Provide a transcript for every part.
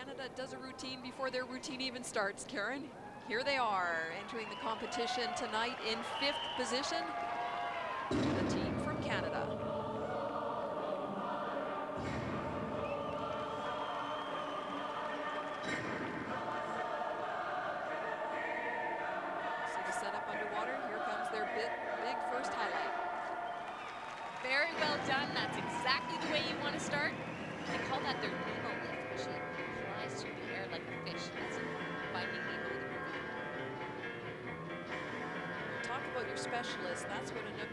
Canada does a routine before their routine even starts, Karen. Here they are, entering the competition tonight in 5th position, the team from Canada. See the setup underwater. Here comes their big first highlight. Very well done. That's exactly the way you want to start. They call that their Nemo lift, which flies through the air like a fish. That's Finding Nemo, the movie. Talk about your specialist. That's what Anouk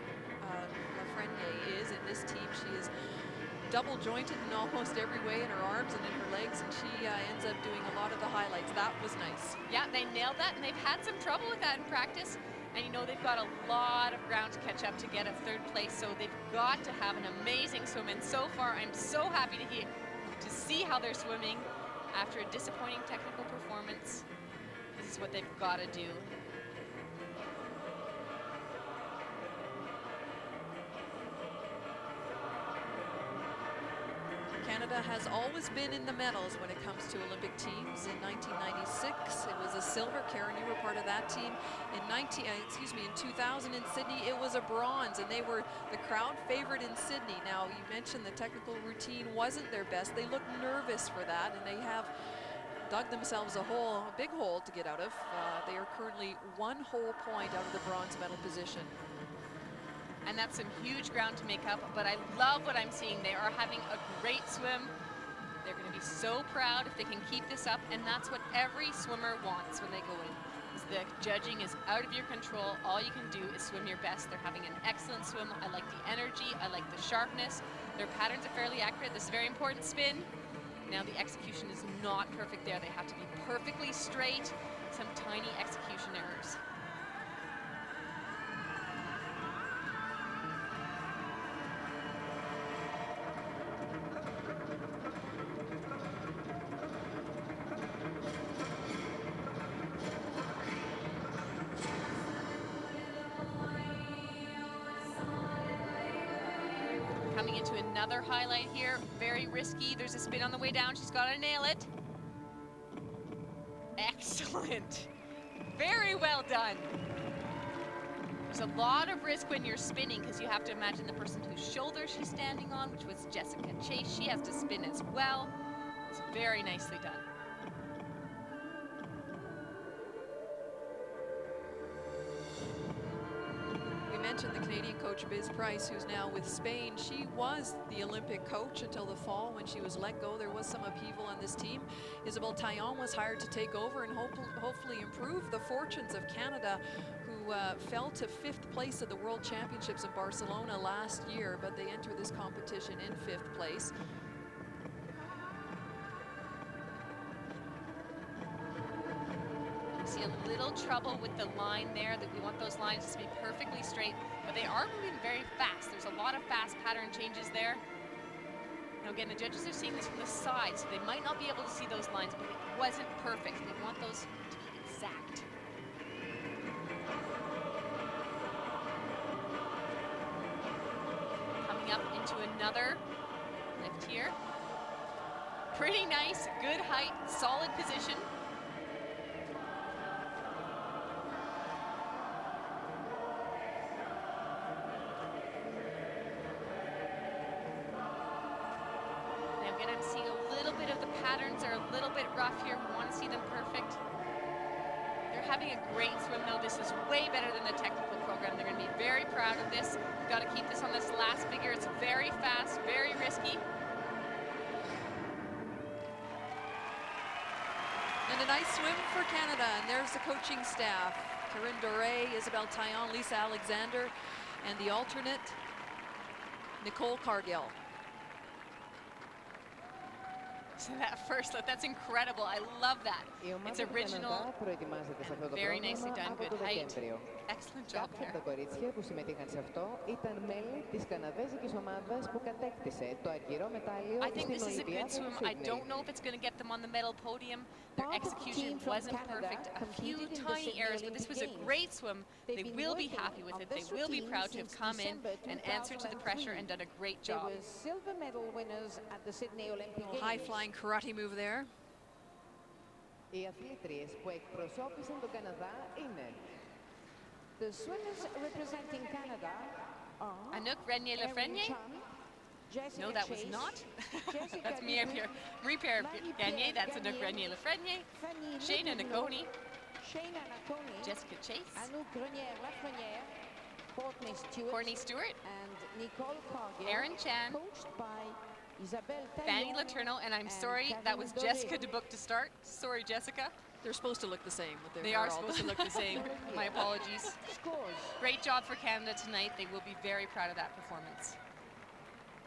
Lafreniere is in this team. She is double jointed in almost every way in her arms and in her legs, and she ends up doing a lot of the highlights. That was nice. Yeah, they nailed that, and they've had some trouble with that in practice. And you know, they've got a lot of ground to catch up to get a 3rd place, so they've got to have an amazing swim. And so far, I'm so happy to see how they're swimming after a disappointing technical performance. This is what they've got to do. Canada has always been in the medals when it comes to Olympic teams. In 1996, it was a silver. Karen, you were part of that team. In 2000 in Sydney, it was a bronze, and they were the crowd favorite in Sydney. Now, you mentioned the technical routine wasn't their best. They look nervous for that, and they have dug themselves a big hole to get out of. They are currently 1 whole point out of the bronze medal position. And that's some huge ground to make up, but I love what I'm seeing. They are having a great swim. They're going to be so proud if they can keep this up, and that's what every swimmer wants when they go in. The judging is out of your control. All you can do is swim your best. They're having an excellent swim. I like the energy. I like the sharpness. Their patterns are fairly accurate. This is a very important spin. Now the execution is not perfect there. They have to be perfectly straight. Some tiny execution errors. Coming into another highlight here, very risky. There's a spin on the way down. She's got to nail it. Excellent. Very well done. There's a lot of risk when you're spinning because you have to imagine the person whose shoulder she's standing on, which was Jessica Chase. She has to spin as well. It's very nicely done. Mentioned the Canadian coach Biz Price, who's now with Spain. She was the Olympic coach until the fall when she was let go. There was some upheaval on this team. Isabelle Taillon was hired to take over and hopefully improve the fortunes of Canada, who fell to 5th place at the World Championships in Barcelona last year, but they enter this competition in 5th place. See a little trouble with the line there, that we want those lines to be perfectly straight, but they are moving very fast. There's a lot of fast pattern changes there. Now again, the judges are seeing this from the side, so they might not be able to see those lines, but it wasn't perfect. They want those to be exact. Coming up into another lift here. Pretty nice, good height, solid position. Patterns are a little bit rough here. We want to see them perfect. They're having a great swim, though. This is way better than the technical program. They're going to be very proud of this. We've got to keep this on this last figure. It's very fast, very risky. And a nice swim for Canada. And there's the coaching staff. Corinne Doré, Isabelle Taillon, Lisa Alexander, and the alternate, Nicole Cargill. So that first lift, that's incredible. I love that. It's original and very nicely done. Good height. Excellent job there. I think this is a good swim. I don't know if it's going to get them on the medal podium. Their execution wasn't perfect. A few tiny errors, but this was a great swim. They will be happy with it. They will be proud to have come in and answered to the pressure and done a great job. Silver medal winners at the Sydney Olympic Games. High flying karate move there. Οι αθλήτριες που εκπροσώπησαν τον Καναδά είναι the swimmers representing Canada are Anouk Renier-Lafreniere? Jessica No, that was Chase, not. Jessica That's Marie-Pierre Gagné. That's Anouk Renier-Lafreniere. Shayna Nakoni. Shayna Nakoni, Jessica Chase. Anouk Renier-Lafreniere, Courtney Stewart. and Nicole Cargill, Erin Chan. coached by Isabelle Fanny Taillon Letourneau. And I'm and sorry, that was Karine Jessica Doré. DeBook to start. Sorry, Jessica. They're supposed to look the same with their They hair are all supposed to done. look the same. My apologies. Scores. Great job for Canada tonight. They will be very proud of that performance.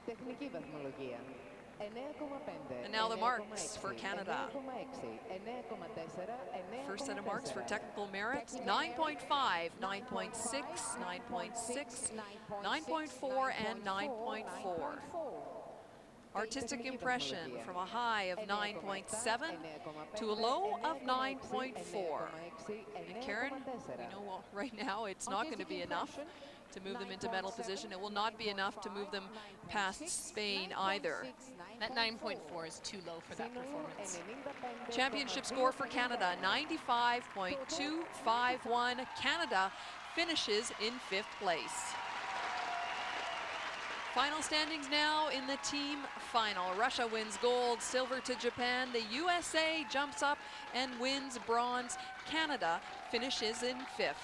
Τεχνική βαθμολογία. 9,5. And now the marks for Canada. 9,6. 9,4. 9,4. First set of marks for technical merits, 9.5, 9.6, 9.6, 9.4, and 9.4. Artistic impression from a high of 9.7 to a low of 9.4. And Karen, we know right now it's not going to be enough to move them into medal position. It will not be enough to move them past Spain either. That 9.4 is too low for that performance. Championship score for Canada, 95.251. Canada finishes in 5th place. Final standings now in the team final. Russia wins gold, silver to Japan. The USA jumps up and wins bronze. Canada finishes in 5th.